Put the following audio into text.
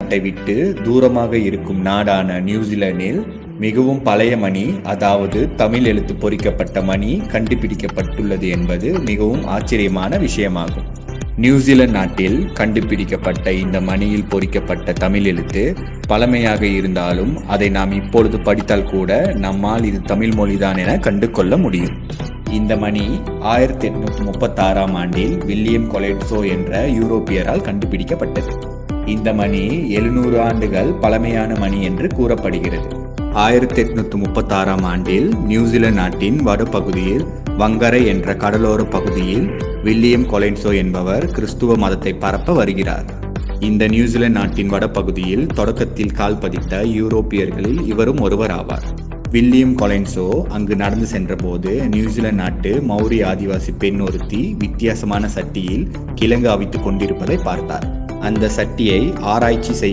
நாட்டை விட்டு தூரமாக இருக்கும் நாடான நியூசிலாந்தில் மிகவும் பழைய மணி, அதாவது தமிழ் எழுத்து பொறிக்கப்பட்ட மணி கண்டுபிடிக்கப்பட்டுள்ளது என்பது மிகவும் ஆச்சரியமான விஷயமாகும். நியூசிலாந்து நாட்டில் கண்டுபிடிக்கப்பட்ட இந்த மணியில் பொறிக்கப்பட்ட தமிழ் எழுத்து பழமையாக இருந்தாலும் அதை நாம் இப்பொழுது படித்தால் கூட நம்மால் இது தமிழ் மொழிதான் என கண்டு கொள்ள முடியும். இந்த மணி 1836ஆம் ஆண்டில் வில்லியம் கொலெட்ஸோ என்ற யூரோப்பியரால் கண்டுபிடிக்கப்பட்டது. இந்த மணி 700 ஆண்டுகள் பழமையான மணி என்று கூறப்படுகிறது. 1836ஆம் ஆண்டில் நியூசிலாந்து நாட்டின் வடபகுதியில் வங்கரை என்ற கடலோர பகுதியில் வில்லியம் கொலெட்ஸோ என்பவர் கிறிஸ்துவ மதத்தை பரப்ப வருகிறார். இந்த நியூசிலாந்து நாட்டின் வடபகுதியில் தொடக்கத்தில் கால் பதித்த யூரோப்பியர்களில் இவரும் ஒருவர் ஆவார். வில்லியம் கொலெட்ஸோ அங்கு நடந்து சென்றபோது நியூசிலாந்து நாட்டு மௌரி ஆதிவாசி பெண் ஒருத்தி வித்தியாசமான சட்டியில் கிழங்கு அவித்துக் கொண்டிருப்பதை பார்த்தார். அந்த சட்டியை ஆராய்ச்சி செய்ய